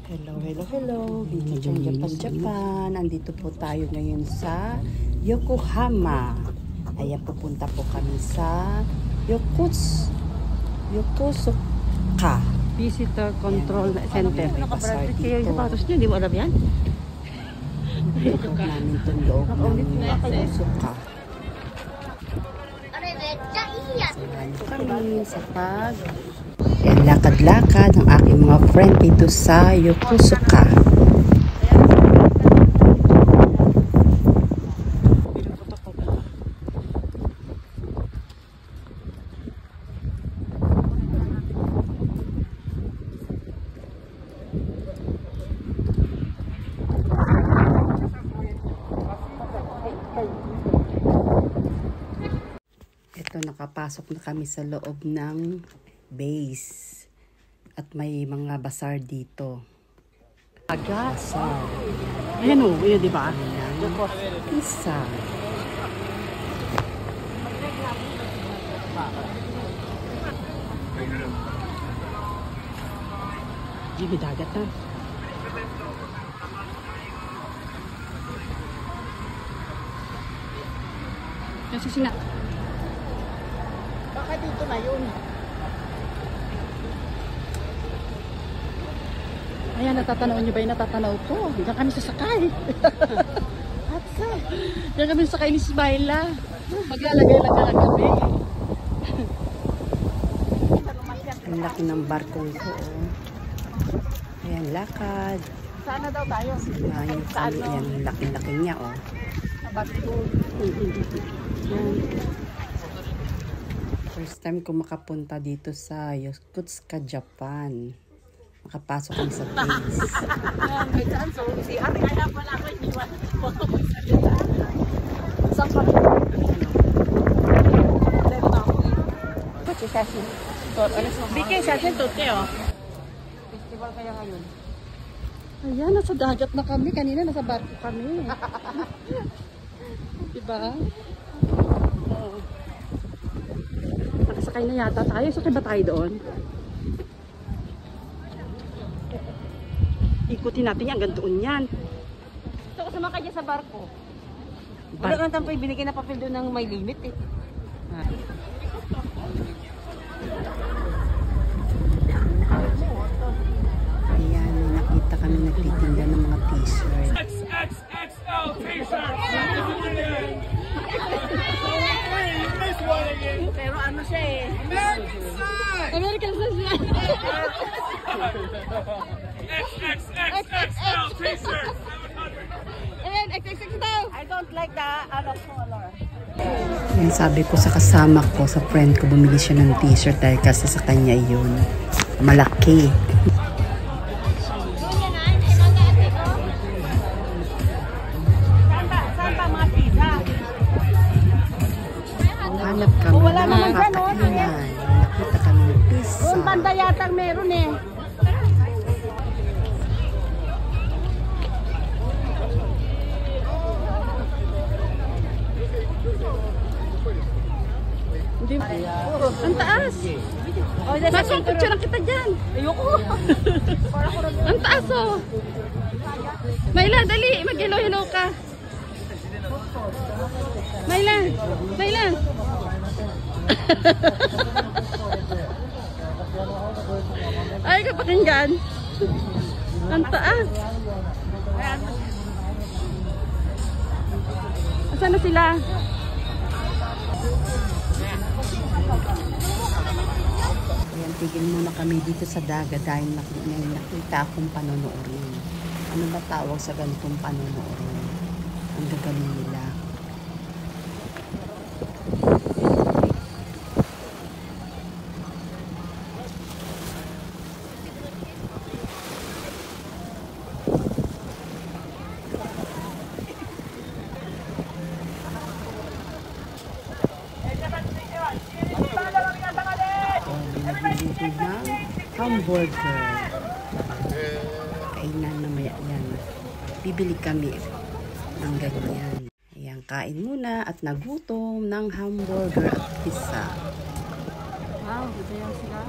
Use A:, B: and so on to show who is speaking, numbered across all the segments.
A: Hello, hello, hello. Bichan Japan, Japan. Andito po tayo ngayon sa Yokohama. Ayan, pupunta po kami sa Yokosuka
B: Visitor Control Center.
A: Bazaar
B: Kaya yung
A: dito.
B: sapatos niya, di mo alam yan?
A: Ikot namin itong loob ng Yokosuka. Ayan kami sa Ayan, lakad-lakad ng aking mga friend dito sa Yokosuka. Ito, nakapasok na kami sa loob ng base. At may mga bazaar dito.
B: Agas.
A: Bazaar.
B: Ayan o, yun di ba?
A: Isa.
B: Jimmy, dagat na. Kasi sina...
A: Baka dito na yun.
B: Ayan, natatanaw nyo ba yung natatanaw ko? Diyan kami sasakay. Atsa. Diyan kami sasakay ni Smaila. Maglalagay lang na kami.
A: Ang laki ng barkong ko. Oh. Ayan, lakad.
B: Sana daw tayo?
A: Ayan, ayan, ang laki-laki niya. Oh. First time ko makapunta dito sa Yokosuka, Japan. Makapasok kami sa place.
B: May saan? So, si Ate, kaya pala ako iniwan. Saan ka? Bigay sa akin to, Teo. Festival kaya ngayon. Ayan, nasa dagat na kami. Kanina nasa barko kami. Diba? Oo. Nakasakay na yata tayo. Sakay ba tayo doon? Ikutin natin yan. Hanggang doon yan.
C: Gusto ko sumakay dyan sa barko. Wala kang tampay, binigay na papel doon ng may limit eh.
A: Ayan, may nakita kami nagtitinda ng mga t-shirt.
D: XXXL t-shirts!
C: Pero ano siya eh.
D: American sign!
B: American siya.
D: XXXXL t-shirts!
B: Ayan, XXX daw.
C: I don't like the color.
A: Yan, sabi ko sa kasama ko, sa friend ko, bumili siya ng t-shirt dahil kasi sa kanya yun. Malaki.
C: Saan ba mga pizza?
A: Hanap kami
C: Wala
A: ng
C: naman dyan, oh.
A: kakainan. Nakita kami ng pizza.
C: Doon banda yata meron eh.
B: Hindi. Ang taas.
C: Oh,
B: Masang picture lang kita dyan.
C: Ayoko.
B: Ang taas oh. Mayla, dali. Mag-hello-hello ka. Mayla. Mayla. Ay, kapakinggan. Ang taas. Asan na sila?
A: Ayan, tigil muna kami dito sa dagat dahil nakita akong panonoorin. Ano ba tawag sa ganitong panonoorin? Ang gagaling nila. Binibili ng hamburger. Kainan na maya yan. Bibili kami ng ganyan. Ayan, kain muna at nagutom ng hamburger at pizza.
B: Wow, ganda yan sila.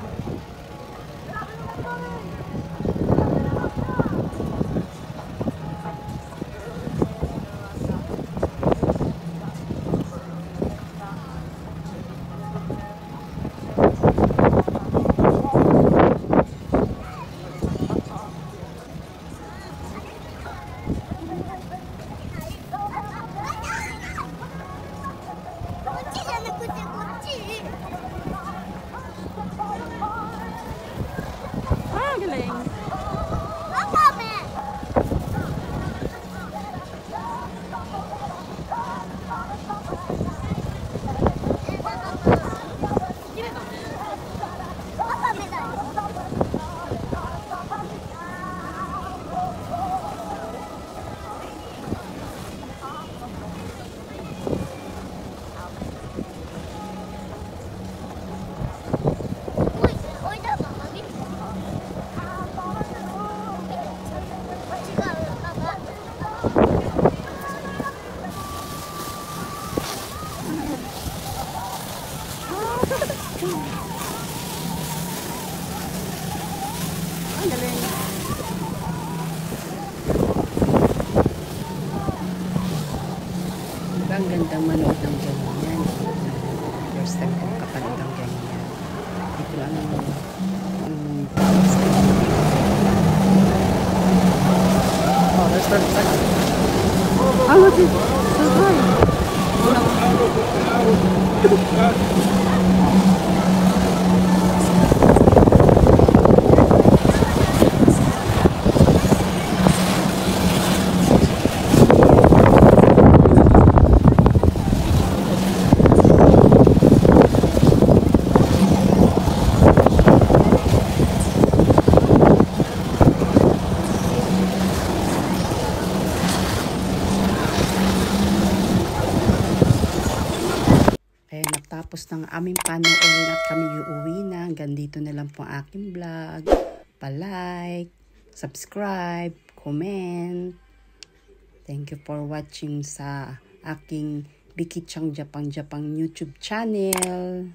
A: magandang manood ng ganyan. First time kong kapanood ng ganyan. Ito lang
B: Oh, there's the oh, look, it's so high.
A: Tapos ng aming panoorin at kami uuwi na. Hanggang dito na lang po ang aking vlog. Pa-like, subscribe, comment. Thank you for watching sa aking Vicky Chang Japan YouTube channel.